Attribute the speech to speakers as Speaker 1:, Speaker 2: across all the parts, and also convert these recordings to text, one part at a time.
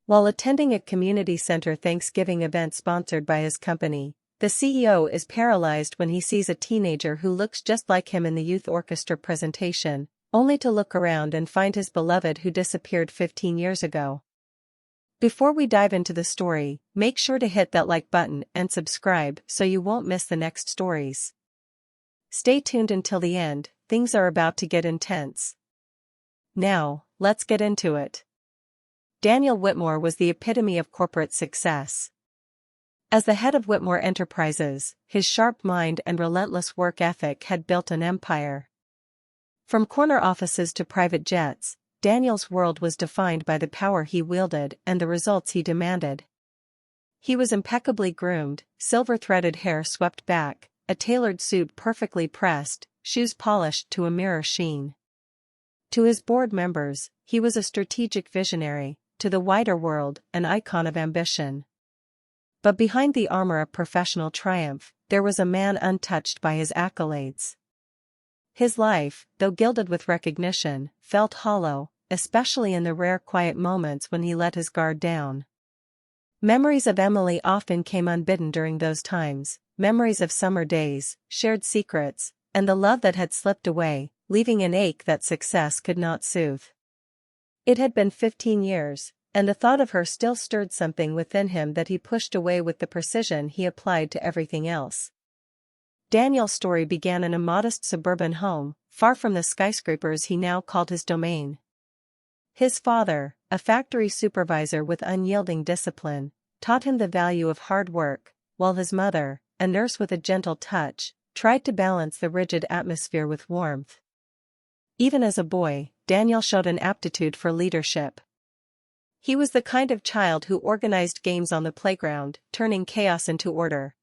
Speaker 1: While attending a community center Thanksgiving event sponsored by his company, the CEO is paralyzed when he sees a teenager who looks just like him in the youth orchestra presentation, only to look around and find his beloved who disappeared 15 years ago. Before we dive into the story, make sure to hit that like button and subscribe so you won't miss the next stories. Stay tuned until the end, things are about to get intense. Now, let's get into it. Daniel Whitmore was the epitome of corporate success. As the head of Whitmore Enterprises, his sharp mind and relentless work ethic had built an empire. From corner offices to private jets, Daniel's world was defined by the power he wielded and the results he demanded. He was impeccably groomed, silver-threaded hair swept back, a tailored suit perfectly pressed, shoes polished to a mirror sheen. To his board members, he was a strategic visionary, to the wider world, an icon of ambition. But behind the armor of professional triumph, there was a man untouched by his accolades. His life, though gilded with recognition, felt hollow, especially in the rare quiet moments when he let his guard down. Memories of Emily often came unbidden during those times, memories of summer days, shared secrets, and the love that had slipped away, leaving an ache that success could not soothe. It had been 15 years, and the thought of her still stirred something within him that he pushed away with the precision he applied to everything else. Daniel's story began in a modest suburban home, far from the skyscrapers he now called his domain. His father, a factory supervisor with unyielding discipline, taught him the value of hard work, while his mother, a nurse with a gentle touch, tried to balance the rigid atmosphere with warmth. Even as a boy, Daniel showed an aptitude for leadership. He was the kind of child who organized games on the playground, turning chaos into order.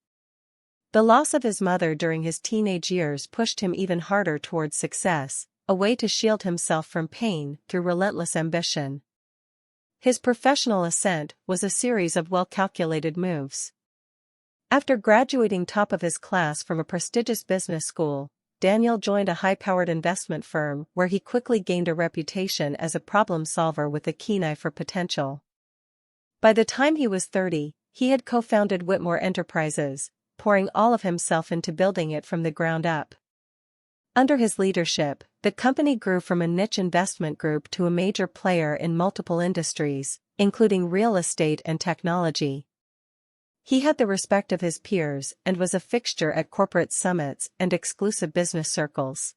Speaker 1: The loss of his mother during his teenage years pushed him even harder towards success, a way to shield himself from pain through relentless ambition. His professional ascent was a series of well-calculated moves. After graduating top of his class from a prestigious business school, Daniel joined a high-powered investment firm where he quickly gained a reputation as a problem solver with a keen eye for potential. By the time he was 30, he had co-founded Whitmore Enterprises, pouring all of himself into building it from the ground up. Under his leadership, the company grew from a niche investment group to a major player in multiple industries, including real estate and technology. He had the respect of his peers and was a fixture at corporate summits and exclusive business circles.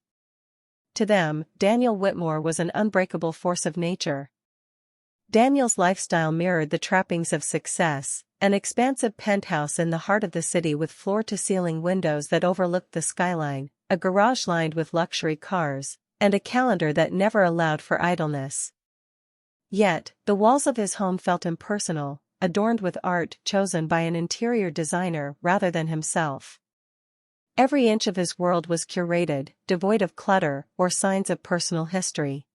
Speaker 1: To them, Daniel Whitmore was an unbreakable force of nature. Daniel's lifestyle mirrored the trappings of success, an expansive penthouse in the heart of the city with floor-to-ceiling windows that overlooked the skyline, a garage lined with luxury cars, and a calendar that never allowed for idleness. Yet, the walls of his home felt impersonal, adorned with art chosen by an interior designer rather than himself. Every inch of his world was curated, devoid of clutter or signs of personal history.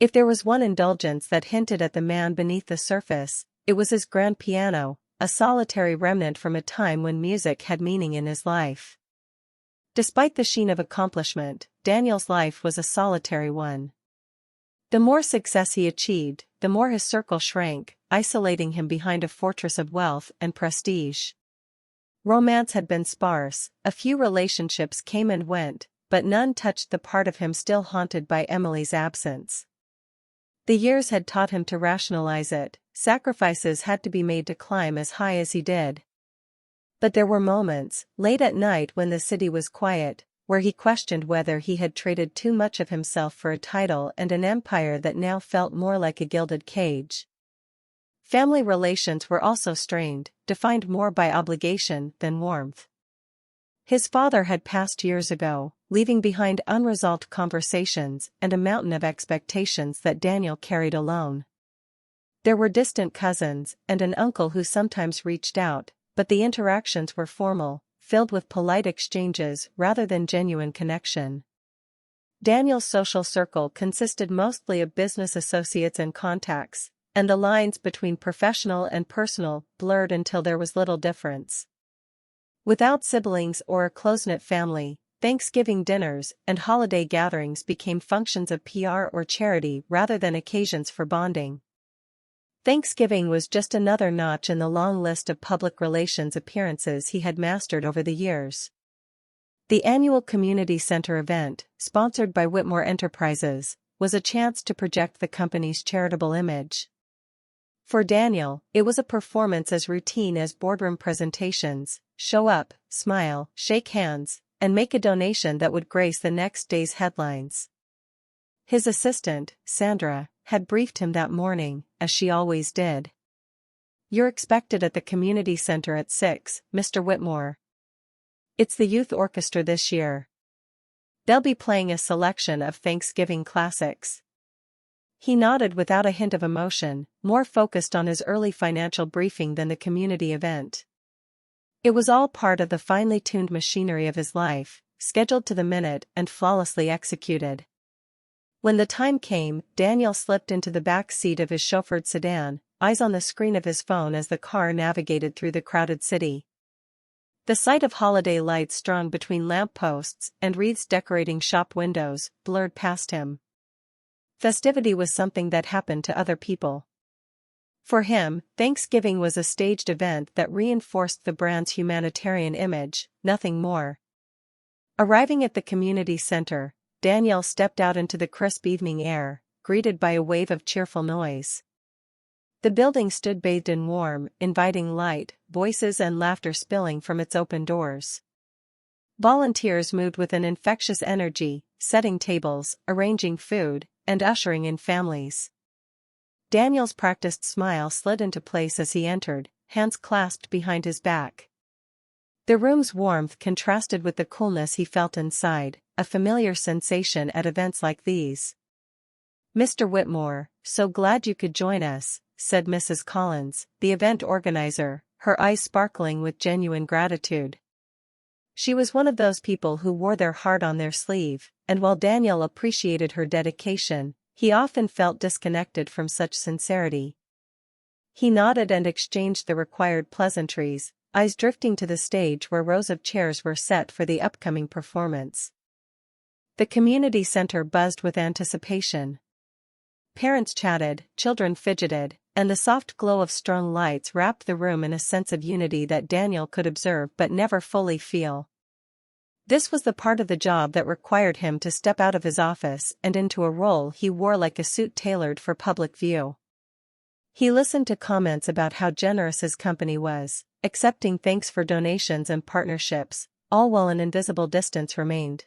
Speaker 1: If there was one indulgence that hinted at the man beneath the surface, it was his grand piano, a solitary remnant from a time when music had meaning in his life. Despite the sheen of accomplishment, Daniel's life was a solitary one. The more success he achieved, the more his circle shrank, isolating him behind a fortress of wealth and prestige. Romance had been sparse, a few relationships came and went, but none touched the part of him still haunted by Emily's absence. The years had taught him to rationalize it, sacrifices had to be made to climb as high as he did. But there were moments, late at night when the city was quiet, where he questioned whether he had traded too much of himself for a title and an empire that now felt more like a gilded cage. Family relations were also strained, defined more by obligation than warmth. His father had passed years ago, leaving behind unresolved conversations and a mountain of expectations that Daniel carried alone. There were distant cousins and an uncle who sometimes reached out, but the interactions were formal, filled with polite exchanges rather than genuine connection. Daniel's social circle consisted mostly of business associates and contacts, and the lines between professional and personal blurred until there was little difference. Without siblings or a close-knit family, Thanksgiving dinners and holiday gatherings became functions of PR or charity rather than occasions for bonding. Thanksgiving was just another notch in the long list of public relations appearances he had mastered over the years. The annual community center event, sponsored by Whitmore Enterprises, was a chance to project the company's charitable image. For Daniel, it was a performance as routine as boardroom presentations: show up, smile, shake hands, and make a donation that would grace the next day's headlines. His assistant, Sandra, had briefed him that morning, as she always did. "You're expected at the community center at 6, Mr. Whitmore. It's the youth orchestra this year. They'll be playing a selection of Thanksgiving classics." He nodded without a hint of emotion, more focused on his early financial briefing than the community event. It was all part of the finely tuned machinery of his life, scheduled to the minute and flawlessly executed. When the time came, Daniel slipped into the back seat of his chauffeured sedan, eyes on the screen of his phone as the car navigated through the crowded city. The sight of holiday lights strung between lampposts and wreaths decorating shop windows blurred past him. Festivity was something that happened to other people. For him, Thanksgiving was a staged event that reinforced the brand's humanitarian image, nothing more. Arriving at the community center, Daniel stepped out into the crisp evening air, greeted by a wave of cheerful noise. The building stood bathed in warm, inviting light, voices and laughter spilling from its open doors. Volunteers moved with an infectious energy, setting tables, arranging food, and ushering in families. Daniel's practiced smile slid into place as he entered, hands clasped behind his back. The room's warmth contrasted with the coolness he felt inside, a familiar sensation at events like these. "Mr. Whitmore, so glad you could join us," said Mrs. Collins, the event organizer, her eyes sparkling with genuine gratitude. She was one of those people who wore their heart on their sleeve, and while Daniel appreciated her dedication, he often felt disconnected from such sincerity. He nodded and exchanged the required pleasantries, eyes drifting to the stage where rows of chairs were set for the upcoming performance. The community center buzzed with anticipation. Parents chatted, children fidgeted, and the soft glow of strung lights wrapped the room in a sense of unity that Daniel could observe but never fully feel. This was the part of the job that required him to step out of his office and into a role he wore like a suit tailored for public view. He listened to comments about how generous his company was, accepting thanks for donations and partnerships, all while an invisible distance remained.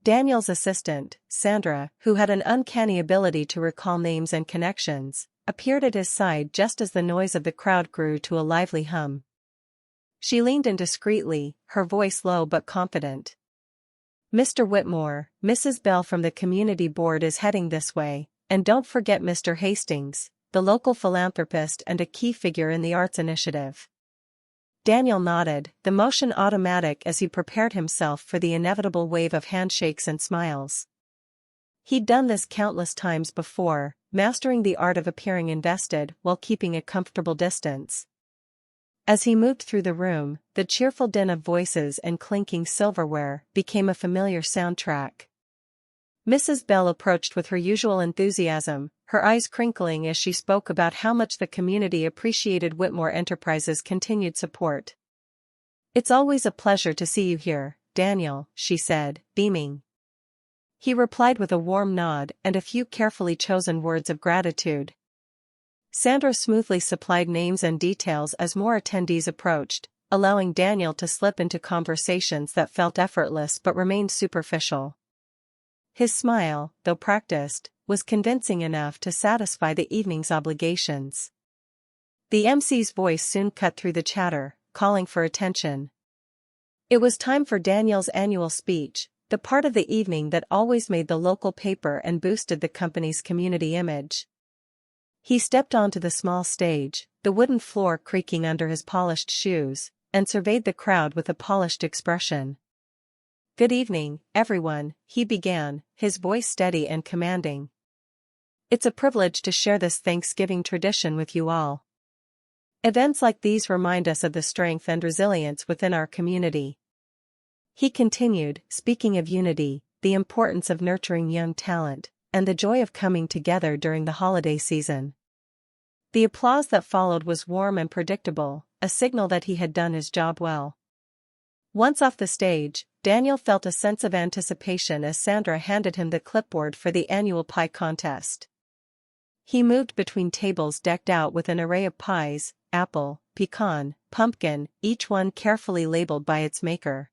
Speaker 1: Daniel's assistant, Sandra, who had an uncanny ability to recall names and connections, appeared at his side just as the noise of the crowd grew to a lively hum. She leaned in discreetly, her voice low but confident. "Mr. Whitmore, Mrs. Bell from the community board is heading this way, and don't forget Mr. Hastings, the local philanthropist and a key figure in the arts initiative." Daniel nodded, the motion automatic as he prepared himself for the inevitable wave of handshakes and smiles. He'd done this countless times before, mastering the art of appearing invested while keeping a comfortable distance. As he moved through the room, the cheerful din of voices and clinking silverware became a familiar soundtrack. Mrs. Bell approached with her usual enthusiasm, her eyes crinkling as she spoke about how much the community appreciated Whitmore Enterprises' continued support. "It's always a pleasure to see you here, Daniel," she said, beaming. He replied with a warm nod and a few carefully chosen words of gratitude. Sandra smoothly supplied names and details as more attendees approached, allowing Daniel to slip into conversations that felt effortless but remained superficial. His smile, though practiced, was convincing enough to satisfy the evening's obligations. The MC's voice soon cut through the chatter, calling for attention. It was time for Daniel's annual speech, the part of the evening that always made the local paper and boosted the company's community image. He stepped onto the small stage, the wooden floor creaking under his polished shoes, and surveyed the crowd with a polished expression. "Good evening, everyone," he began, his voice steady and commanding. "It's a privilege to share this Thanksgiving tradition with you all. Events like these remind us of the strength and resilience within our community." He continued, speaking of unity, the importance of nurturing young talent, and the joy of coming together during the holiday season. The applause that followed was warm and predictable, a signal that he had done his job well. Once off the stage, Daniel felt a sense of anticipation as Sandra handed him the clipboard for the annual pie contest. He moved between tables decked out with an array of pies: apple, pecan, pumpkin, each one carefully labeled by its maker.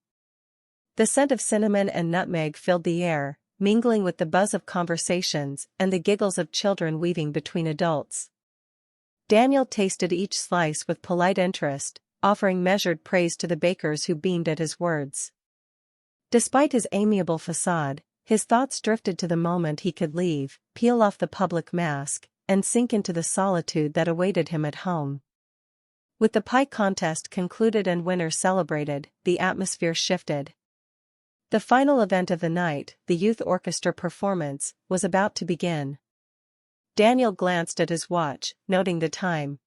Speaker 1: The scent of cinnamon and nutmeg filled the air, mingling with the buzz of conversations and the giggles of children weaving between adults. Daniel tasted each slice with polite interest, offering measured praise to the bakers who beamed at his words. Despite his amiable facade, his thoughts drifted to the moment he could leave, peel off the public mask, and sink into the solitude that awaited him at home. With the pie contest concluded and winners celebrated, the atmosphere shifted. The final event of the night, the youth orchestra performance, was about to begin. Daniel glanced at his watch, noting the time.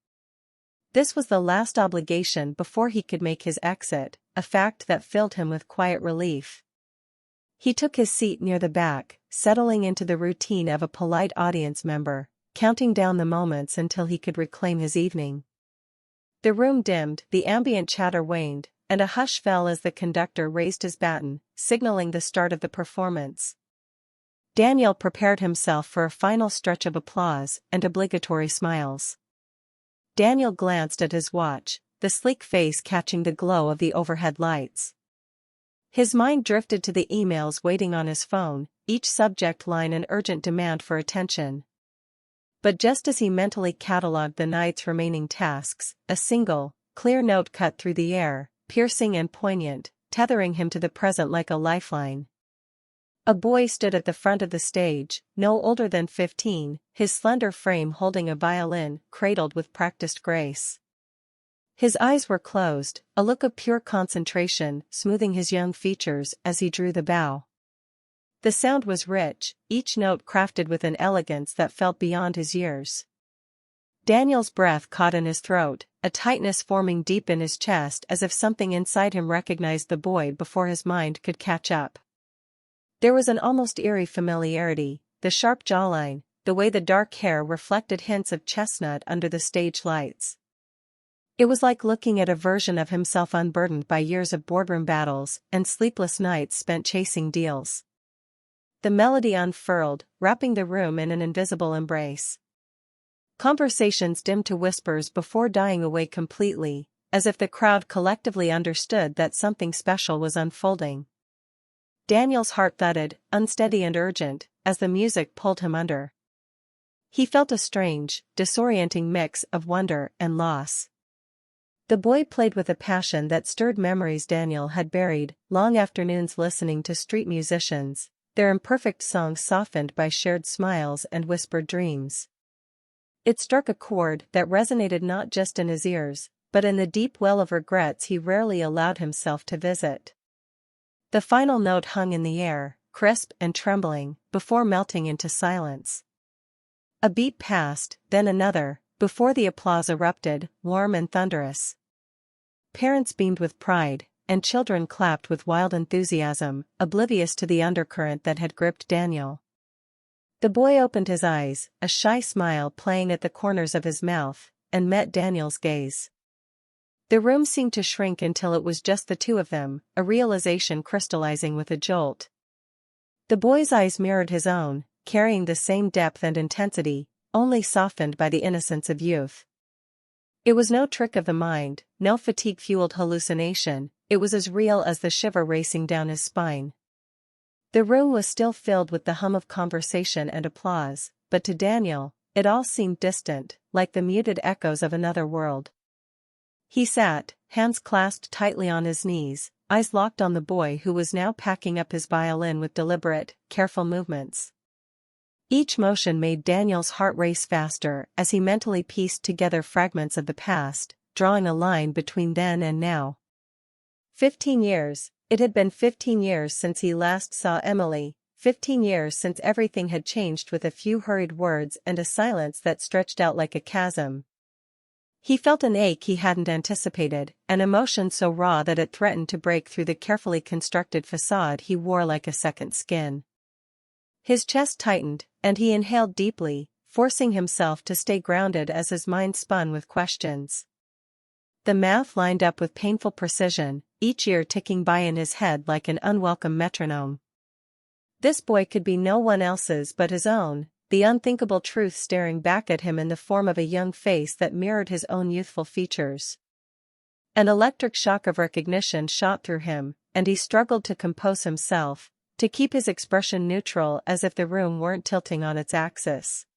Speaker 1: This was the last obligation before he could make his exit, a fact that filled him with quiet relief. He took his seat near the back, settling into the routine of a polite audience member, counting down the moments until he could reclaim his evening. The room dimmed, the ambient chatter waned, and a hush fell as the conductor raised his baton, signaling the start of the performance. Daniel prepared himself for a final stretch of applause and obligatory smiles. Daniel glanced at his watch, the sleek face catching the glow of the overhead lights. His mind drifted to the emails waiting on his phone, each subject line an urgent demand for attention. But just as he mentally catalogued the night's remaining tasks, a single, clear note cut through the air, piercing and poignant, tethering him to the present like a lifeline. A boy stood at the front of the stage, no older than 15, his slender frame holding a violin, cradled with practiced grace. His eyes were closed, a look of pure concentration smoothing his young features as he drew the bow. The sound was rich, each note crafted with an elegance that felt beyond his years. Daniel's breath caught in his throat, a tightness forming deep in his chest as if something inside him recognized the boy before his mind could catch up. There was an almost eerie familiarity, the sharp jawline, the way the dark hair reflected hints of chestnut under the stage lights. It was like looking at a version of himself unburdened by years of boardroom battles and sleepless nights spent chasing deals. The melody unfurled, wrapping the room in an invisible embrace. Conversations dimmed to whispers before dying away completely, as if the crowd collectively understood that something special was unfolding. Daniel's heart thudded, unsteady and urgent, as the music pulled him under. He felt a strange, disorienting mix of wonder and loss. The boy played with a passion that stirred memories Daniel had buried, long afternoons listening to street musicians, their imperfect songs softened by shared smiles and whispered dreams. It struck a chord that resonated not just in his ears, but in the deep well of regrets he rarely allowed himself to visit. The final note hung in the air, crisp and trembling, before melting into silence. A beat passed, then another, before the applause erupted, warm and thunderous. Parents beamed with pride, and children clapped with wild enthusiasm, oblivious to the undercurrent that had gripped Daniel. The boy opened his eyes, a shy smile playing at the corners of his mouth, and met Daniel's gaze. The room seemed to shrink until it was just the two of them, a realization crystallizing with a jolt. The boy's eyes mirrored his own, carrying the same depth and intensity, only softened by the innocence of youth. It was no trick of the mind, no fatigue-fueled hallucination, it was as real as the shiver racing down his spine. The room was still filled with the hum of conversation and applause, but to Daniel, it all seemed distant, like the muted echoes of another world. He sat, hands clasped tightly on his knees, eyes locked on the boy who was now packing up his violin with deliberate, careful movements. Each motion made Daniel's heart race faster as he mentally pieced together fragments of the past, drawing a line between then and now. 15 years, it had been 15 years since he last saw Emily, 15 years since everything had changed with a few hurried words and a silence that stretched out like a chasm. He felt an ache he hadn't anticipated, an emotion so raw that it threatened to break through the carefully constructed facade he wore like a second skin. His chest tightened, and he inhaled deeply, forcing himself to stay grounded as his mind spun with questions. The math lined up with painful precision, each year ticking by in his head like an unwelcome metronome. This boy could be no one else's but his own, the unthinkable truth staring back at him in the form of a young face that mirrored his own youthful features. An electric shock of recognition shot through him, and he struggled to compose himself, to keep his expression neutral as if the room weren't tilting on its axis.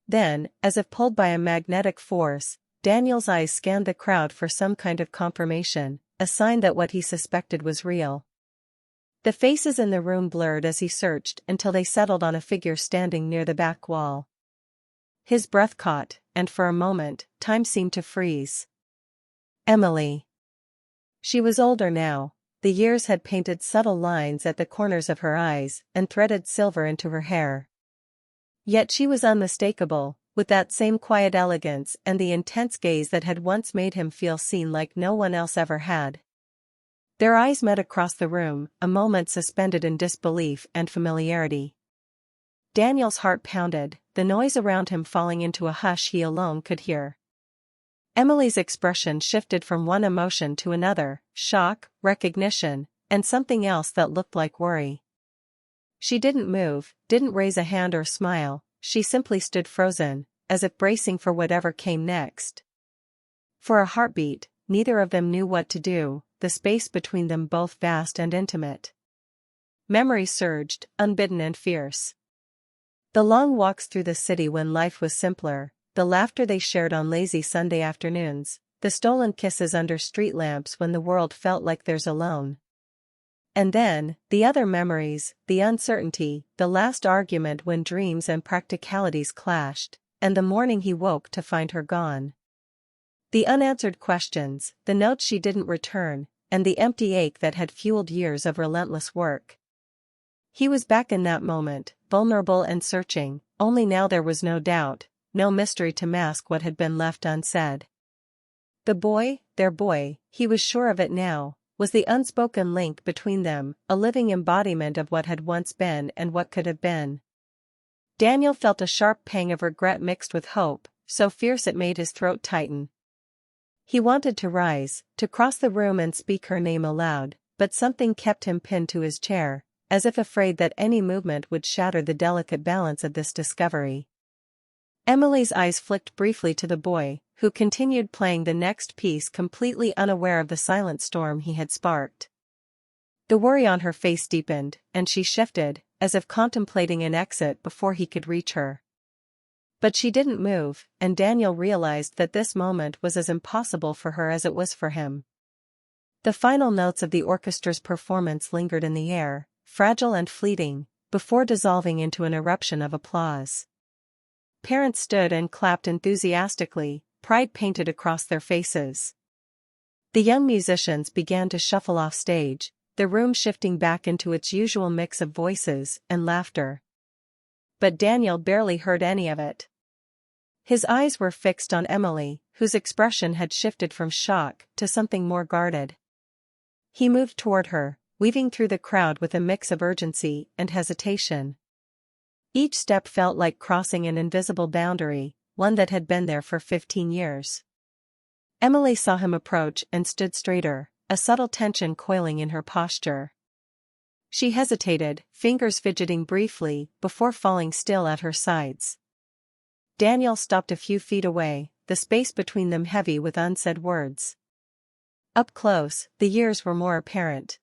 Speaker 1: Then, as if pulled by a magnetic force, Daniel's eyes scanned the crowd for some kind of confirmation, a sign that what he suspected was real. The faces in the room blurred as he searched until they settled on a figure standing near the back wall. His breath caught, and for a moment, time seemed to freeze. Emily. She was older now. The years had painted subtle lines at the corners of her eyes and threaded silver into her hair. Yet she was unmistakable, with that same quiet elegance and the intense gaze that had once made him feel seen like no one else ever had. Their eyes met across the room, a moment suspended in disbelief and familiarity. Daniel's heart pounded, the noise around him falling into a hush he alone could hear. Emily's expression shifted from one emotion to another, shock, recognition, and something else that looked like worry. She didn't move, didn't raise a hand or smile, she simply stood frozen, as if bracing for whatever came next. For a heartbeat, neither of them knew what to do, the space between them both vast and intimate. Memory surged, unbidden and fierce. The long walks through the city when life was simpler, the laughter they shared on lazy Sunday afternoons, the stolen kisses under street lamps when the world felt like theirs alone. And then, the other memories, the uncertainty, the last argument when dreams and practicalities clashed, and the morning he woke to find her gone. The unanswered questions, the notes she didn't return, and the empty ache that had fueled years of relentless work. He was back in that moment, vulnerable and searching, only now there was no doubt, no mystery to mask what had been left unsaid. The boy, their boy, he was sure of it now, was the unspoken link between them, a living embodiment of what had once been and what could have been. Daniel felt a sharp pang of regret mixed with hope, so fierce it made his throat tighten. He wanted to rise, to cross the room and speak her name aloud, but something kept him pinned to his chair, as if afraid that any movement would shatter the delicate balance of this discovery. Emily's eyes flicked briefly to the boy, who continued playing the next piece completely unaware of the silent storm he had sparked. The worry on her face deepened, and she shifted, as if contemplating an exit before he could reach her. But she didn't move, and Daniel realized that this moment was as impossible for her as it was for him. The final notes of the orchestra's performance lingered in the air, fragile and fleeting, before dissolving into an eruption of applause. Parents stood and clapped enthusiastically, pride painted across their faces. The young musicians began to shuffle off stage, the room shifting back into its usual mix of voices and laughter. But Daniel barely heard any of it. His eyes were fixed on Emily, whose expression had shifted from shock to something more guarded. He moved toward her, weaving through the crowd with a mix of urgency and hesitation. Each step felt like crossing an invisible boundary, one that had been there for 15 years. Emily saw him approach and stood straighter, a subtle tension coiling in her posture. She hesitated, fingers fidgeting briefly, before falling still at her sides. Daniel stopped a few feet away, the space between them heavy with unsaid words. Up close, the years were more apparent.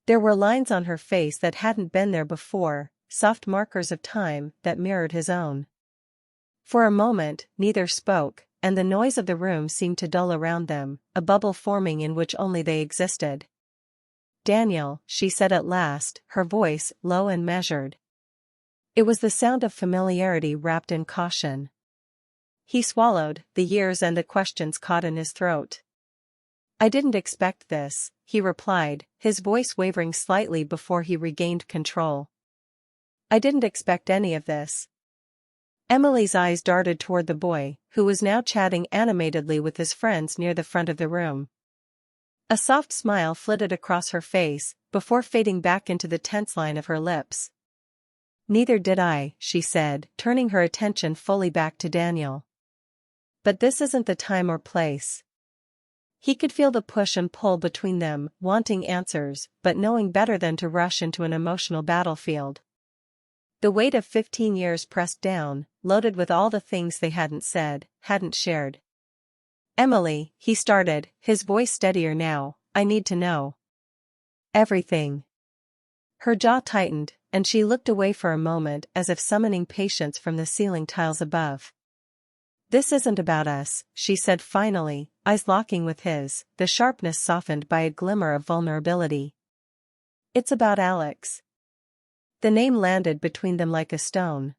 Speaker 1: There were lines on her face that hadn't been there before, soft markers of time that mirrored his own. For a moment, neither spoke, and the noise of the room seemed to dull around them, a bubble forming in which only they existed. "Daniel," she said at last, her voice low and measured. It was the sound of familiarity wrapped in caution. He swallowed, the years and the questions caught in his throat. "I didn't expect this," he replied, his voice wavering slightly before he regained control. "I didn't expect any of this." Emily's eyes darted toward the boy, who was now chatting animatedly with his friends near the front of the room. A soft smile flitted across her face, before fading back into the tense line of her lips. Neither did I, she said, turning her attention fully back to Daniel. But this isn't the time or place. He could feel the push and pull between them, wanting answers, but knowing better than to rush into an emotional battlefield. The weight of 15 years pressed down, loaded with all the things they hadn't said, hadn't shared. Emily, he started, his voice steadier now, I need to know. Everything. Her jaw tightened, and she looked away for a moment as if summoning patience from the ceiling tiles above. This isn't about us, she said finally, eyes locking with his, the sharpness softened by a glimmer of vulnerability. It's about Alex. The name landed between them like a stone.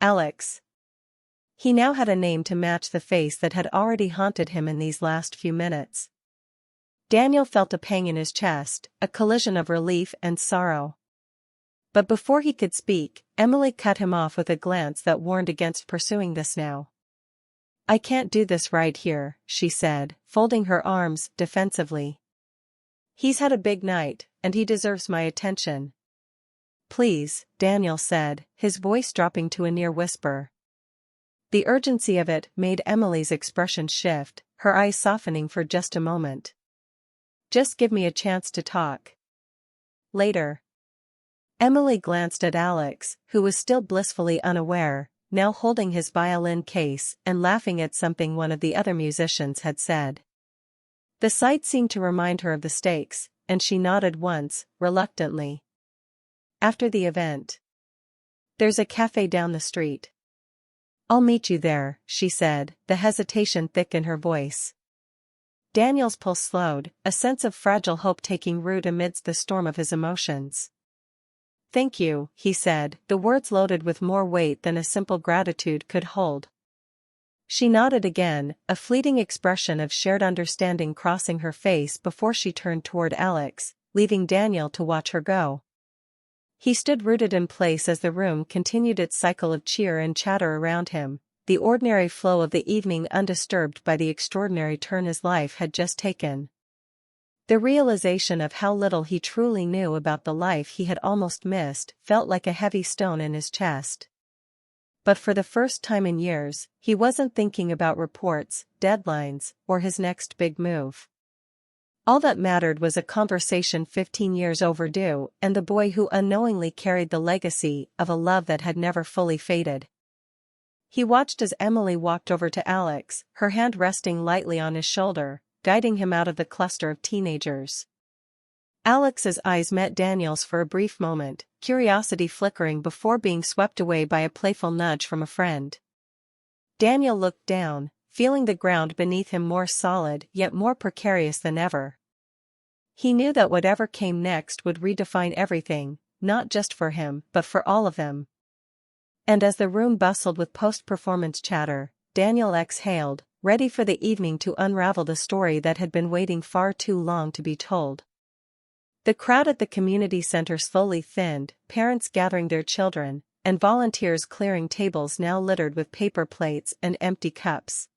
Speaker 1: Alex. He now had a name to match the face that had already haunted him in these last few minutes. Daniel felt a pang in his chest, a collision of relief and sorrow. But before he could speak, Emily cut him off with a glance that warned against pursuing this now. I can't do this right here, she said, folding her arms defensively. He's had a big night, and he deserves my attention. Please, Daniel said, his voice dropping to a near whisper. The urgency of it made Emily's expression shift, her eyes softening for just a moment. Just give me a chance to talk. Later. Emily glanced at Alex, who was still blissfully unaware, now holding his violin case and laughing at something one of the other musicians had said. The sight seemed to remind her of the stakes, and she nodded once, reluctantly. After the event. There's a cafe down the street. I'll meet you there, she said, the hesitation thick in her voice. Daniel's pulse slowed, a sense of fragile hope taking root amidst the storm of his emotions. Thank you, he said, the words loaded with more weight than a simple gratitude could hold. She nodded again, a fleeting expression of shared understanding crossing her face before she turned toward Alex, leaving Daniel to watch her go. He stood rooted in place as the room continued its cycle of cheer and chatter around him, the ordinary flow of the evening undisturbed by the extraordinary turn his life had just taken. The realization of how little he truly knew about the life he had almost missed felt like a heavy stone in his chest. But for the first time in years, he wasn't thinking about reports, deadlines, or his next big move. All that mattered was a conversation 15 years overdue and the boy who unknowingly carried the legacy of a love that had never fully faded. He watched as Emily walked over to Alex, her hand resting lightly on his shoulder, guiding him out of the cluster of teenagers. Alex's eyes met Daniel's for a brief moment, curiosity flickering before being swept away by a playful nudge from a friend. Daniel looked down, feeling the ground beneath him more solid yet more precarious than ever. He knew that whatever came next would redefine everything, not just for him but for all of them. And as the room bustled with post-performance chatter, Daniel exhaled, ready for the evening to unravel the story that had been waiting far too long to be told. The crowd at the community center slowly thinned, parents gathering their children, and volunteers clearing tables now littered with paper plates and empty cups.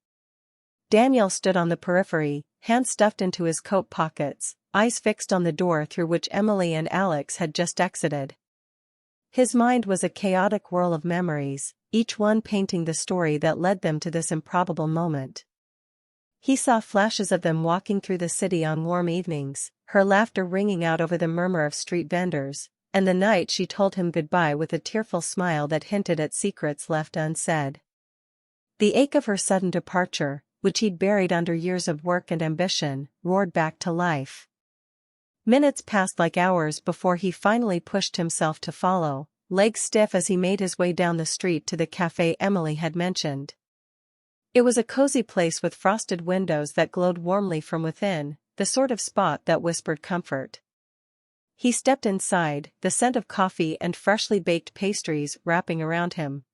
Speaker 1: Daniel stood on the periphery, hands stuffed into his coat pockets, eyes fixed on the door through which Emily and Alex had just exited. His mind was a chaotic whirl of memories, each one painting the story that led them to this improbable moment. He saw flashes of them walking through the city on warm evenings, her laughter ringing out over the murmur of street vendors, and the night she told him goodbye with a tearful smile that hinted at secrets left unsaid. The ache of her sudden departure, which he'd buried under years of work and ambition, roared back to life. Minutes passed like hours before he finally pushed himself to follow, legs stiff as he made his way down the street to the cafe Emily had mentioned. It was a cozy place with frosted windows that glowed warmly from within, the sort of spot that whispered comfort. He stepped inside, the scent of coffee and freshly baked pastries wrapping around him.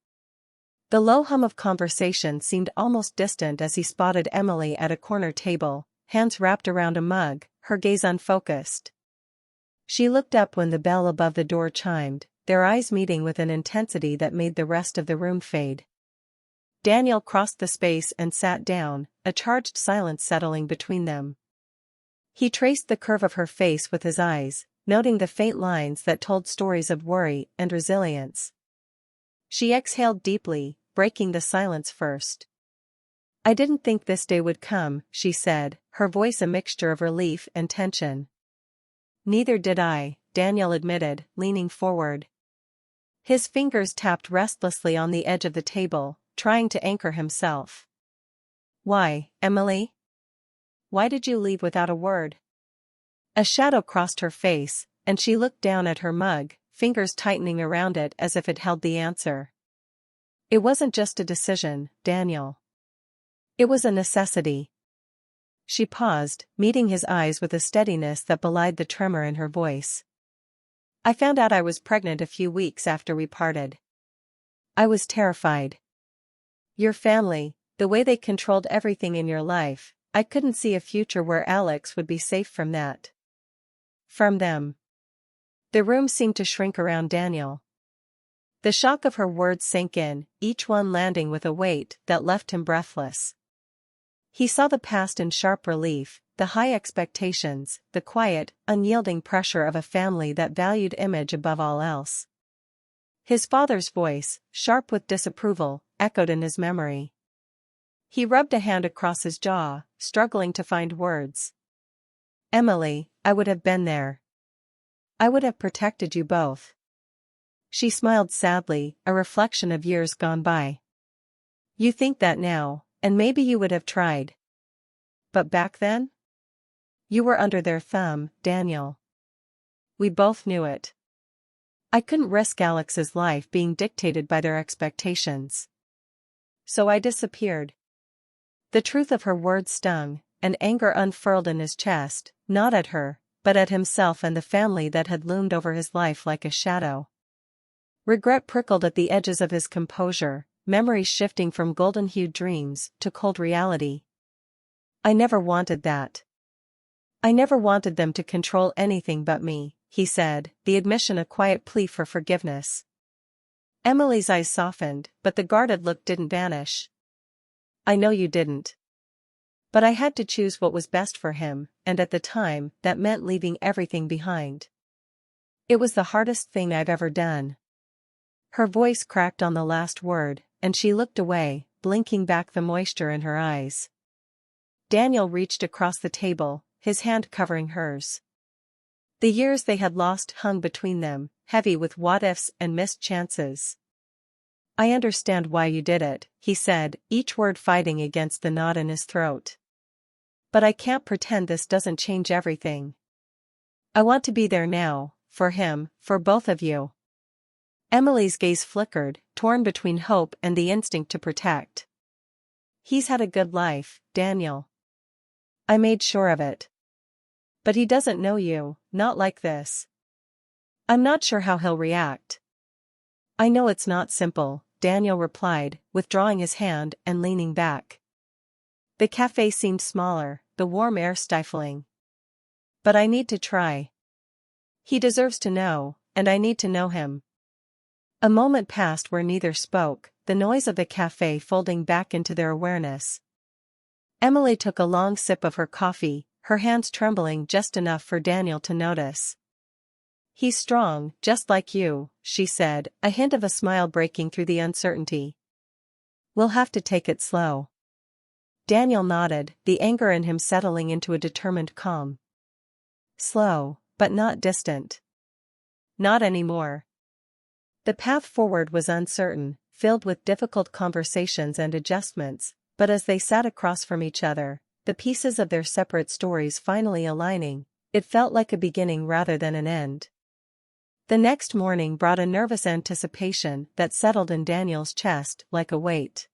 Speaker 1: The low hum of conversation seemed almost distant as he spotted Emily at a corner table, hands wrapped around a mug, her gaze unfocused. She looked up when the bell above the door chimed, their eyes meeting with an intensity that made the rest of the room fade. Daniel crossed the space and sat down, a charged silence settling between them. He traced the curve of her face with his eyes, noting the faint lines that told stories of worry and resilience. She exhaled deeply, breaking the silence first. "I didn't think this day would come," she said, her voice a mixture of relief and tension. "Neither did I," Daniel admitted, leaning forward. His fingers tapped restlessly on the edge of the table, trying to anchor himself. "Why, Emily? Why did you leave without a word?" A shadow crossed her face, and she looked down at her mug, fingers tightening around it as if it held the answer. "It wasn't just a decision, Daniel. It was a necessity." She paused, meeting his eyes with a steadiness that belied the tremor in her voice. "I found out I was pregnant a few weeks after we parted. I was terrified. Your family, the way they controlled everything in your life, I couldn't see a future where Alex would be safe from that. From them." The room seemed to shrink around Daniel. The shock of her words sank in, each one landing with a weight that left him breathless. He saw the past in sharp relief, the high expectations, the quiet, unyielding pressure of a family that valued image above all else. His father's voice, sharp with disapproval, echoed in his memory. He rubbed a hand across his jaw, struggling to find words. "Emily, I would have been there. I would have protected you both." She smiled sadly, a reflection of years gone by. "You think that now, and maybe you would have tried. But back then? You were under their thumb, Daniel. We both knew it. I couldn't risk Alex's life being dictated by their expectations. So I disappeared." The truth of her words stung, and anger unfurled in his chest, not at her, but at himself and the family that had loomed over his life like a shadow. Regret prickled at the edges of his composure, memories shifting from golden-hued dreams to cold reality. "I never wanted that. I never wanted them to control anything but me," he said, the admission a quiet plea for forgiveness. Emily's eyes softened, but the guarded look didn't vanish. "I know you didn't. But I had to choose what was best for him, and at the time, that meant leaving everything behind. It was the hardest thing I've ever done." Her voice cracked on the last word, and she looked away, blinking back the moisture in her eyes. Daniel reached across the table, his hand covering hers. The years they had lost hung between them, heavy with what-ifs and missed chances. "I understand why you did it," he said, each word fighting against the knot in his throat. "But I can't pretend this doesn't change everything. I want to be there now, for him, for both of you." Emily's gaze flickered, torn between hope and the instinct to protect. "He's had a good life, Daniel. I made sure of it. But he doesn't know you, not like this. I'm not sure how he'll react." "I know it's not simple," Daniel replied, withdrawing his hand and leaning back. The cafe seemed smaller, the warm air stifling. "But I need to try. He deserves to know, and I need to know him." A moment passed where neither spoke, the noise of the cafe folding back into their awareness. Emily took a long sip of her coffee, her hands trembling just enough for Daniel to notice. "He's strong, just like you," she said, a hint of a smile breaking through the uncertainty. "We'll have to take it slow." Daniel nodded, the anger in him settling into a determined calm. Slow, but not distant. Not anymore. The path forward was uncertain, filled with difficult conversations and adjustments, but as they sat across from each other, the pieces of their separate stories finally aligning, it felt like a beginning rather than an end. The next morning brought a nervous anticipation that settled in Daniel's chest like a weight.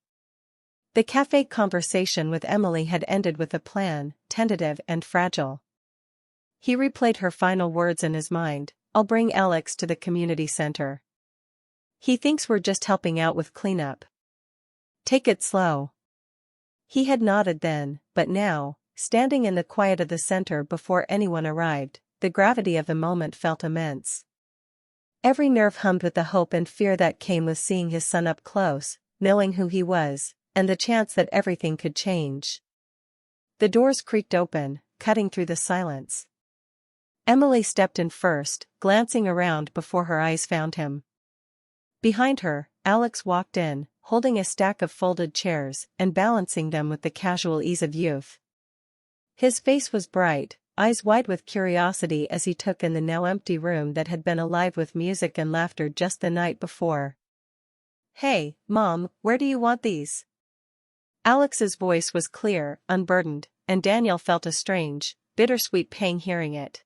Speaker 1: The cafe conversation with Emily had ended with a plan, tentative and fragile. He replayed her final words in his mind, "I'll bring Alex to the community center. He thinks we're just helping out with cleanup. Take it slow." He had nodded then, but now, standing in the quiet of the center before anyone arrived, the gravity of the moment felt immense. Every nerve hummed with the hope and fear that came with seeing his son up close, knowing who he was, and the chance that everything could change. The doors creaked open, cutting through the silence. Emily stepped in first, glancing around before her eyes found him. Behind her, Alex walked in, holding a stack of folded chairs and balancing them with the casual ease of youth. His face was bright, eyes wide with curiosity as he took in the now empty room that had been alive with music and laughter just the night before. "Hey, Mom, where do you want these?" Alex's voice was clear, unburdened, and Daniel felt a strange, bittersweet pang hearing it.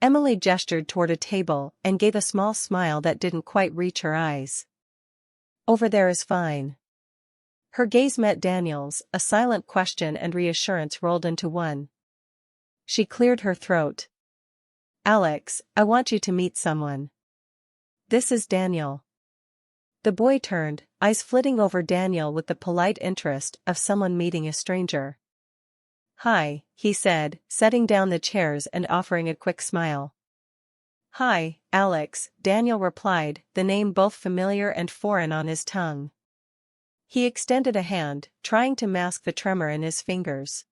Speaker 1: Emily gestured toward a table and gave a small smile that didn't quite reach her eyes. "Over there is fine." Her gaze met Daniel's, a silent question and reassurance rolled into one. She cleared her throat. "Alex, I want you to meet someone. This is Daniel." The boy turned, eyes flitting over Daniel with the polite interest of someone meeting a stranger. "Hi," he said, setting down the chairs and offering a quick smile. "Hi, Alex," Daniel replied, the name both familiar and foreign on his tongue. He extended a hand, trying to mask the tremor in his fingers.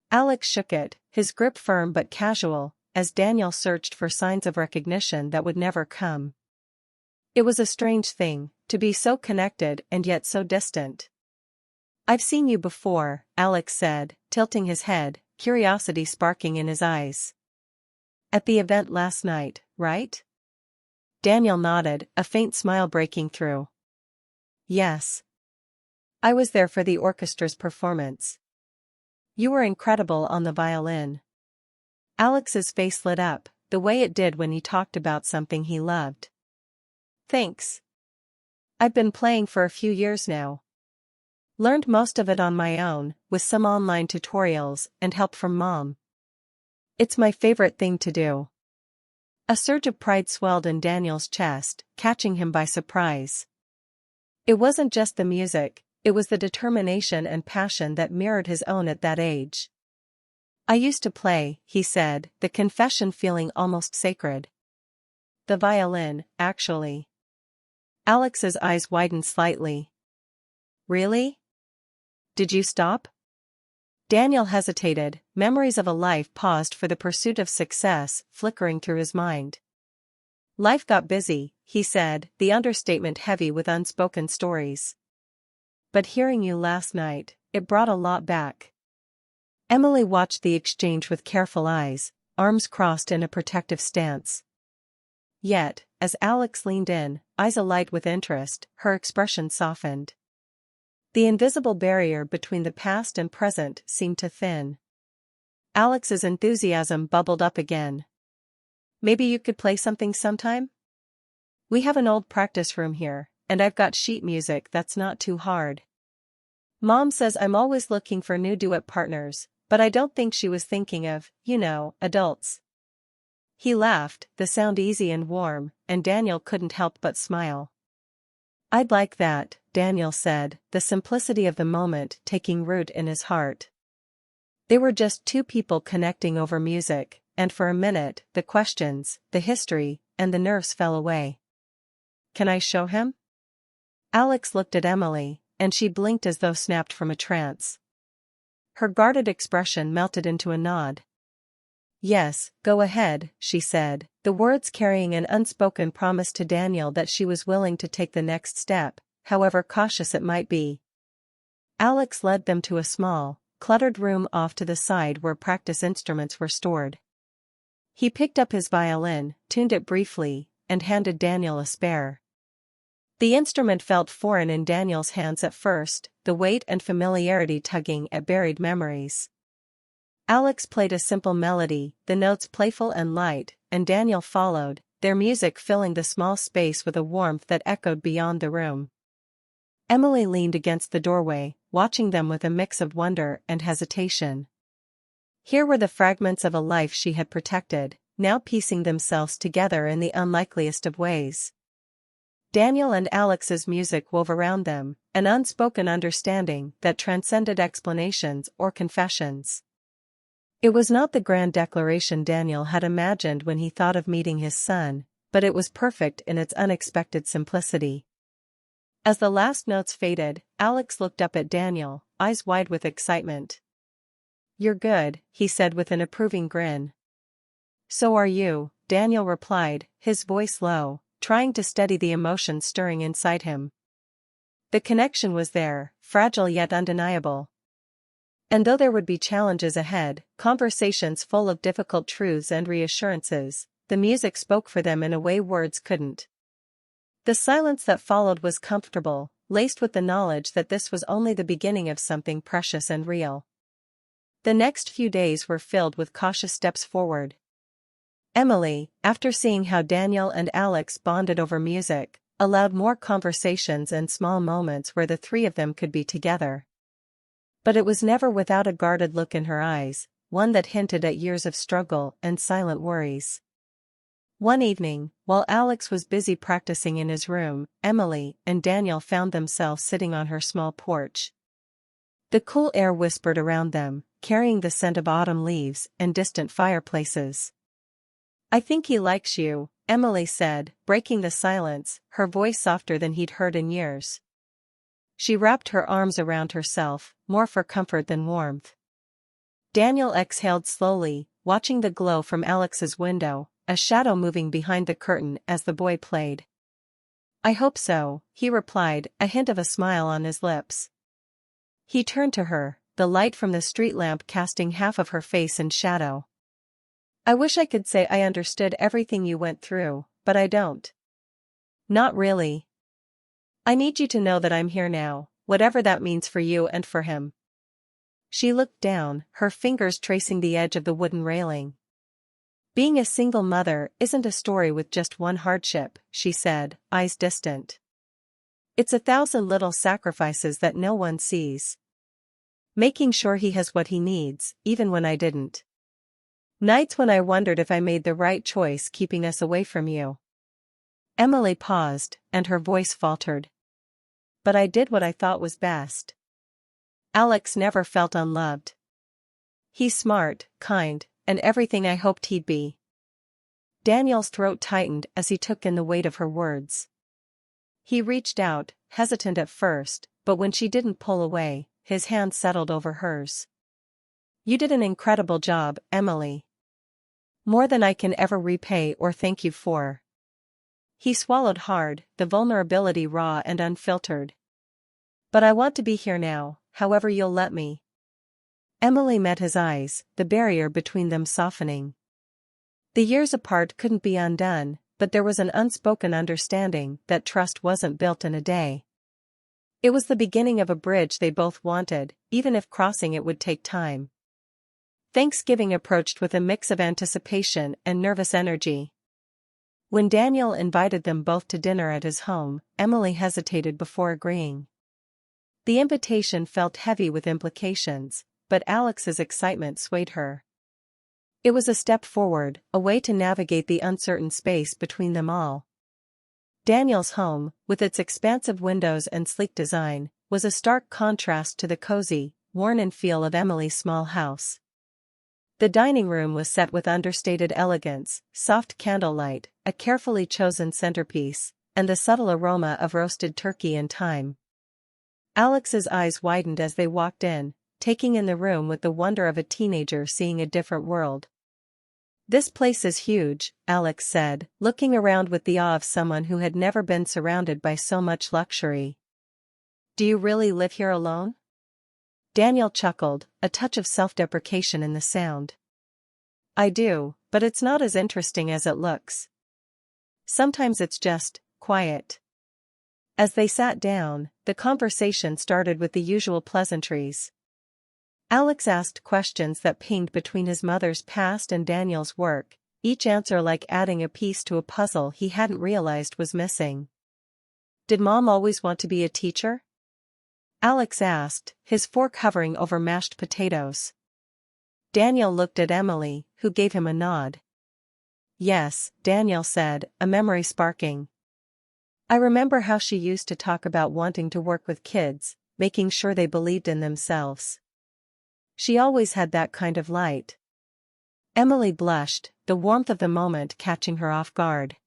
Speaker 1: Alex shook it, his grip firm but casual, as Daniel searched for signs of recognition that would never come. It was a strange thing, to be so connected and yet so distant. "I've seen you before," Alex said, tilting his head, curiosity sparking in his eyes. "At the event last night, right?" Daniel nodded, a faint smile breaking through. "Yes. I was there for the orchestra's performance. You were incredible on the violin." Alex's face lit up, the way it did when he talked about something he loved. "Thanks. I've been playing for a few years now. Learned most of it on my own, with some online tutorials and help from Mom. It's my favorite thing to do." A surge of pride swelled in Daniel's chest, catching him by surprise. It wasn't just the music, it was the determination and passion that mirrored his own at that age. "I used to play," he said, the confession feeling almost sacred. "The violin, actually." Alex's eyes widened slightly. "Really? Did you stop?" Daniel hesitated, memories of a life paused for the pursuit of success flickering through his mind. "Life got busy," he said, the understatement heavy with unspoken stories. "But hearing you last night, it brought a lot back." Emily watched the exchange with careful eyes, arms crossed in a protective stance. Yet, as Alex leaned in, eyes alight with interest, her expression softened. The invisible barrier between the past and present seemed to thin. Alex's enthusiasm bubbled up again. "Maybe you could play something sometime? We have an old practice room here, and I've got sheet music that's not too hard. Mom says I'm always looking for new duet partners, but I don't think she was thinking of, adults." He laughed, the sound easy and warm, and Daniel couldn't help but smile. "I'd like that," Daniel said, the simplicity of the moment taking root in his heart. They were just two people connecting over music, and for a minute, the questions, the history, and the nerves fell away. "Can I show him?" Alex looked at Emily, and she blinked as though snapped from a trance. Her guarded expression melted into a nod. "Yes, go ahead," she said, the words carrying an unspoken promise to Daniel that she was willing to take the next step, however cautious it might be. Alex led them to a small, cluttered room off to the side where practice instruments were stored. He picked up his violin, tuned it briefly, and handed Daniel a spare. The instrument felt foreign in Daniel's hands at first, the weight and familiarity tugging at buried memories. Alex played a simple melody, the notes playful and light, and Daniel followed, their music filling the small space with a warmth that echoed beyond the room. Emily leaned against the doorway, watching them with a mix of wonder and hesitation. Here were the fragments of a life she had protected, now piecing themselves together in the unlikeliest of ways. Daniel and Alex's music wove around them, an unspoken understanding that transcended explanations or confessions. It was not the grand declaration Daniel had imagined when he thought of meeting his son, but it was perfect in its unexpected simplicity. As the last notes faded, Alex looked up at Daniel, eyes wide with excitement. "You're good," he said with an approving grin. So are you, Daniel replied, his voice low, trying to steady the emotion stirring inside him. The connection was there, fragile yet undeniable. And though there would be challenges ahead, conversations full of difficult truths and reassurances, the music spoke for them in a way words couldn't. The silence that followed was comfortable, laced with the knowledge that this was only the beginning of something precious and real. The next few days were filled with cautious steps forward. Emily, after seeing how Daniel and Alex bonded over music, allowed more conversations and small moments where the three of them could be together. But it was never without a guarded look in her eyes, one that hinted at years of struggle and silent worries. One evening, while Alex was busy practicing in his room, Emily and Daniel found themselves sitting on her small porch. The cool air whispered around them, carrying the scent of autumn leaves and distant fireplaces. "I think he likes you," Emily said, breaking the silence, her voice softer than he'd heard in years. She wrapped her arms around herself, more for comfort than warmth. Daniel exhaled slowly, watching the glow from Alex's window, a shadow moving behind the curtain as the boy played. "I hope so," he replied, a hint of a smile on his lips. He turned to her, the light from the street lamp casting half of her face in shadow. "I wish I could say I understood everything you went through, but I don't. Not really. I need you to know that I'm here now, whatever that means for you and for him." She looked down, her fingers tracing the edge of the wooden railing. "Being a single mother isn't a story with just one hardship," she said, eyes distant. "It's 1,000 little sacrifices that no one sees. Making sure he has what he needs, even when I didn't. Nights when I wondered if I made the right choice keeping us away from you." Emily paused, and her voice faltered. "But I did what I thought was best." Alex never felt unloved. "He's smart, kind, and everything I hoped he'd be." Daniel's throat tightened as he took in the weight of her words. He reached out, hesitant at first, but when she didn't pull away, his hand settled over hers. "You did an incredible job, Emily. More than I can ever repay or thank you for." He swallowed hard, the vulnerability raw and unfiltered. "But I want to be here now, however you'll let me." Emily met his eyes, the barrier between them softening. The years apart couldn't be undone, but there was an unspoken understanding that trust wasn't built in a day. It was the beginning of a bridge they both wanted, even if crossing it would take time. Thanksgiving approached with a mix of anticipation and nervous energy. When Daniel invited them both to dinner at his home, Emily hesitated before agreeing. The invitation felt heavy with implications, but Alex's excitement swayed her. It was a step forward, a way to navigate the uncertain space between them all. Daniel's home, with its expansive windows and sleek design, was a stark contrast to the cozy, worn-in feel of Emily's small house. The dining room was set with understated elegance, soft candlelight, a carefully chosen centerpiece, and the subtle aroma of roasted turkey and thyme. Alex's eyes widened as they walked in, taking in the room with the wonder of a teenager seeing a different world. "This place is huge," Alex said, looking around with the awe of someone who had never been surrounded by so much luxury. "Do you really live here alone?" Daniel chuckled, a touch of self-deprecation in the sound. "I do, but it's not as interesting as it looks. Sometimes it's just quiet." As they sat down, the conversation started with the usual pleasantries. Alex asked questions that pinged between his mother's past and Daniel's work, each answer like adding a piece to a puzzle he hadn't realized was missing. "Did Mom always want to be a teacher?" Alex asked, his fork hovering over mashed potatoes. Daniel looked at Emily, who gave him a nod. "Yes," Daniel said, a memory sparking. "I remember how she used to talk about wanting to work with kids, making sure they believed in themselves. She always had that kind of light." Emily blushed, the warmth of the moment catching her off guard.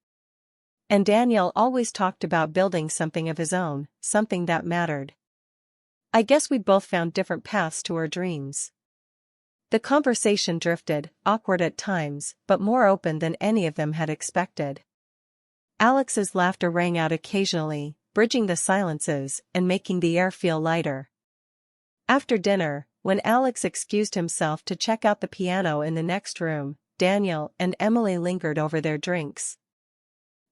Speaker 1: "And Daniel always talked about building something of his own, something that mattered. I guess we both found different paths to our dreams." The conversation drifted, awkward at times, but more open than any of them had expected. Alex's laughter rang out occasionally, bridging the silences and making the air feel lighter. After dinner, when Alex excused himself to check out the piano in the next room, Daniel and Emily lingered over their drinks.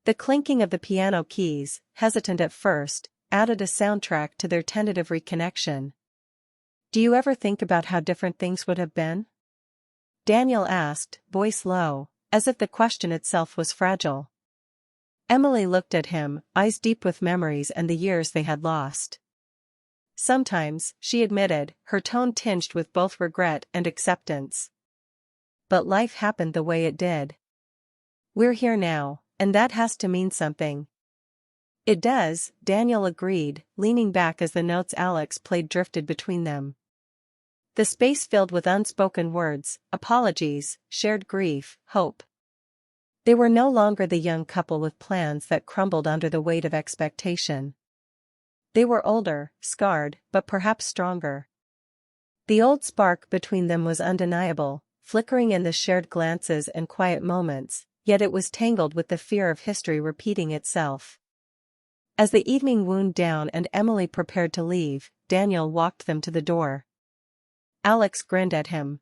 Speaker 1: The clinking of the piano keys, hesitant at first, added a soundtrack to their tentative reconnection. "Do you ever think about how different things would have been?" Daniel asked, voice low, as if the question itself was fragile. Emily looked at him, eyes deep with memories and the years they had lost. Sometimes, she admitted, her tone tinged with both regret and acceptance. But life happened the way it did. We're here now, and that has to mean something. It does, Daniel agreed, leaning back as the notes Alex played drifted between them. The space filled with unspoken words, apologies, shared grief, hope. They were no longer the young couple with plans that crumbled under the weight of expectation. They were older, scarred, but perhaps stronger. The old spark between them was undeniable, flickering in the shared glances and quiet moments, yet it was tangled with the fear of history repeating itself. As the evening wound down and Emily prepared to leave, Daniel walked them to the door. Alex grinned at him.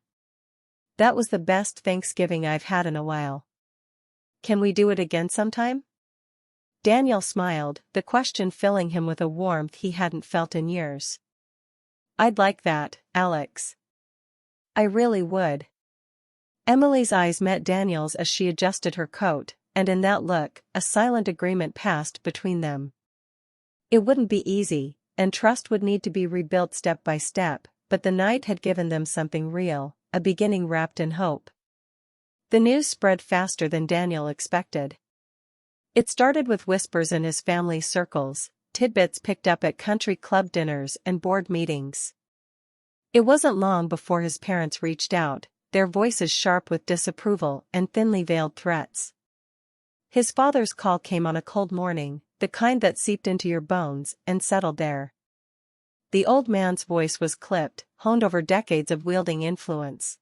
Speaker 1: "That was the best Thanksgiving I've had in a while. Can we do it again sometime?" Daniel smiled, the question filling him with a warmth he hadn't felt in years. "I'd like that, Alex. I really would." Emily's eyes met Daniel's as she adjusted her coat, and in that look, a silent agreement passed between them. It wouldn't be easy, and trust would need to be rebuilt step by step, but the night had given them something real, a beginning wrapped in hope. The news spread faster than Daniel expected. It started with whispers in his family circles, tidbits picked up at country club dinners and board meetings. It wasn't long before his parents reached out, their voices sharp with disapproval and thinly veiled threats. His father's call came on a cold morning, the kind that seeped into your bones and settled there. The old man's voice was clipped, honed over decades of wielding influence.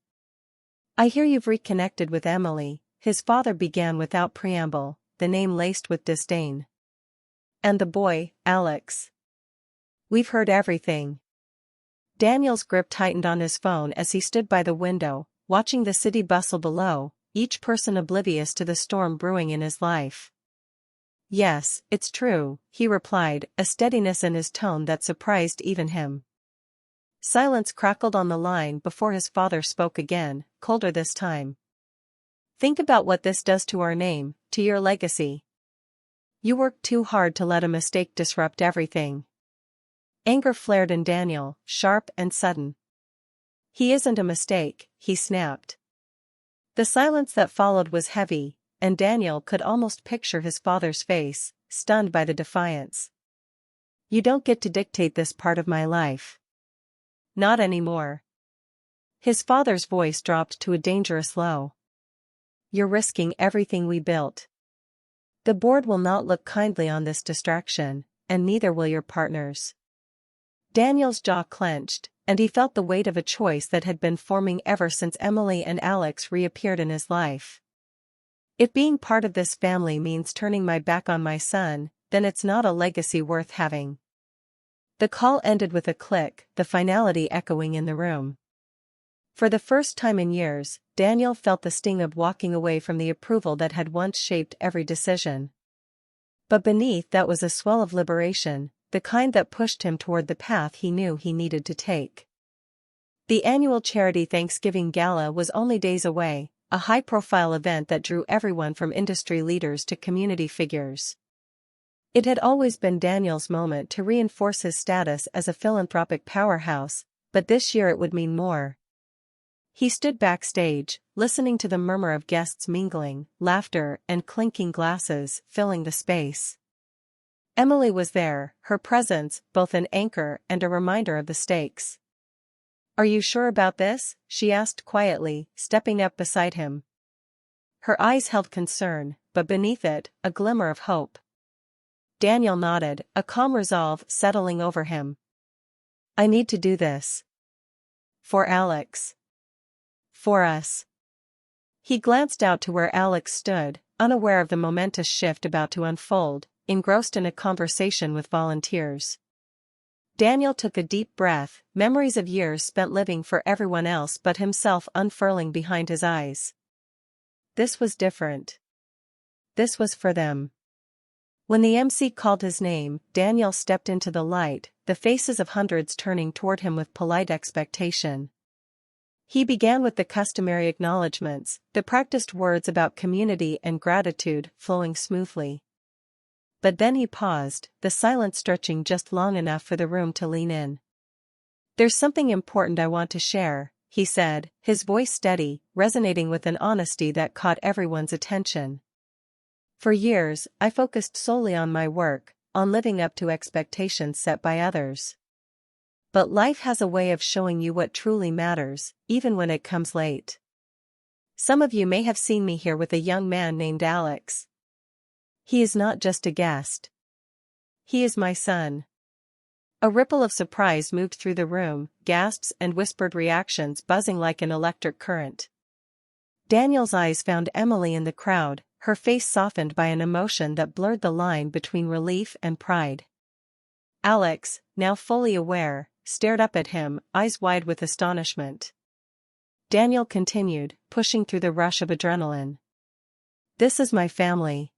Speaker 1: "I hear you've reconnected with Emily," his father began without preamble, the name laced with disdain. "And the boy, Alex." "We've heard everything." Daniel's grip tightened on his phone as he stood by the window, watching the city bustle below, each person oblivious to the storm brewing in his life. "Yes, it's true," he replied, a steadiness in his tone that surprised even him. Silence crackled on the line before his father spoke again, colder this time. "Think about what this does to our name, to your legacy. You worked too hard to let a mistake disrupt everything." Anger flared in Daniel, sharp and sudden. "He isn't a mistake," he snapped. The silence that followed was heavy, and Daniel could almost picture his father's face, stunned by the defiance. "You don't get to dictate this part of my life. Not anymore." His father's voice dropped to a dangerous low. "You're risking everything we built. The board will not look kindly on this distraction, and neither will your partners." Daniel's jaw clenched, and he felt the weight of a choice that had been forming ever since Emily and Alex reappeared in his life. "If being part of this family means turning my back on my son, then it's not a legacy worth having." The call ended with a click, the finality echoing in the room. For the first time in years, Daniel felt the sting of walking away from the approval that had once shaped every decision. But beneath that was a swell of liberation, the kind that pushed him toward the path he knew he needed to take. The annual charity Thanksgiving Gala was only days away, a high-profile event that drew everyone from industry leaders to community figures. It had always been Daniel's moment to reinforce his status as a philanthropic powerhouse, but this year it would mean more. He stood backstage, listening to the murmur of guests mingling, laughter and clinking glasses filling the space. Emily was there, her presence both an anchor and a reminder of the stakes. "Are you sure about this?" she asked quietly, stepping up beside him. Her eyes held concern, but beneath it, a glimmer of hope. Daniel nodded, a calm resolve settling over him. "I need to do this. For Alex. for us." He glanced out to where Alex stood, unaware of the momentous shift about to unfold, engrossed in a conversation with volunteers. Daniel took a deep breath, memories of years spent living for everyone else but himself unfurling behind his eyes. This was different. This was for them. When the MC called his name, Daniel stepped into the light, the faces of hundreds turning toward him with polite expectation. He began with the customary acknowledgments, the practiced words about community and gratitude flowing smoothly. But then he paused, the silence stretching just long enough for the room to lean in. "There's something important I want to share," he said, his voice steady, resonating with an honesty that caught everyone's attention. "For years, I focused solely on my work, on living up to expectations set by others. But life has a way of showing you what truly matters, even when it comes late. Some of you may have seen me here with a young man named Alex. He is not just a guest. He is my son." A ripple of surprise moved through the room, gasps and whispered reactions buzzing like an electric current. Daniel's eyes found Emily in the crowd, her face softened by an emotion that blurred the line between relief and pride. Alex, now fully aware, stared up at him, eyes wide with astonishment. Daniel continued, pushing through the rush of adrenaline. "This is my family.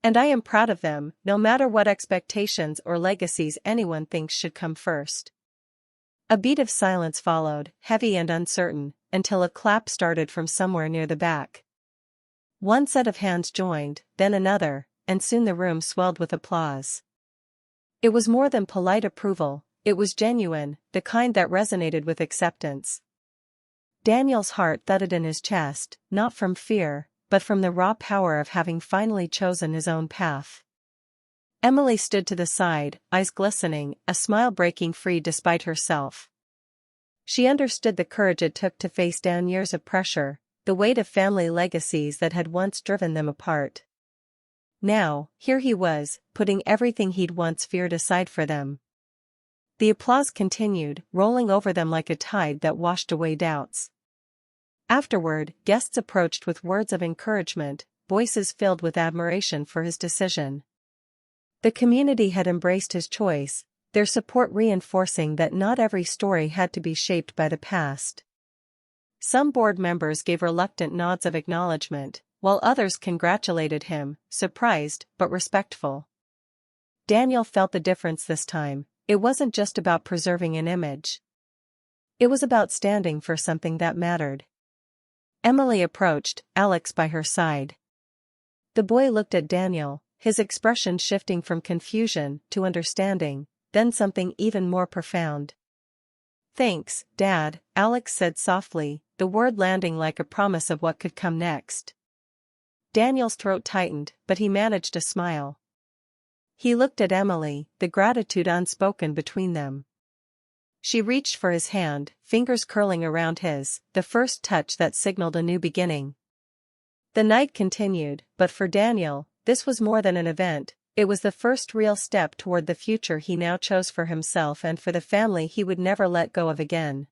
Speaker 1: And I am proud of them, no matter what expectations or legacies anyone thinks should come first." A beat of silence followed, heavy and uncertain, until a clap started from somewhere near the back. One set of hands joined, then another, and soon the room swelled with applause. It was more than polite approval, it was genuine, the kind that resonated with acceptance. Daniel's heart thudded in his chest, not from fear, but from the raw power of having finally chosen his own path. Emily stood to the side, eyes glistening, a smile breaking free despite herself. She understood the courage it took to face down years of pressure, the weight of family legacies that had once driven them apart. Now, here he was, putting everything he'd once feared aside for them. The applause continued, rolling over them like a tide that washed away doubts. Afterward, guests approached with words of encouragement, voices filled with admiration for his decision. The community had embraced his choice, their support reinforcing that not every story had to be shaped by the past. Some board members gave reluctant nods of acknowledgement, while others congratulated him, surprised but respectful. Daniel felt the difference this time. It wasn't just about preserving an image. It was about standing for something that mattered. Emily approached, Alex by her side. The boy looked at Daniel, his expression shifting from confusion to understanding, then something even more profound. "Thanks, Dad," Alex said softly, the word landing like a promise of what could come next. Daniel's throat tightened, but he managed a smile. He looked at Emily, the gratitude unspoken between them. She reached for his hand, fingers curling around his, the first touch that signaled a new beginning. The night continued, but for Daniel, this was more than an event, it was the first real step toward the future he now chose for himself and for the family he would never let go of again.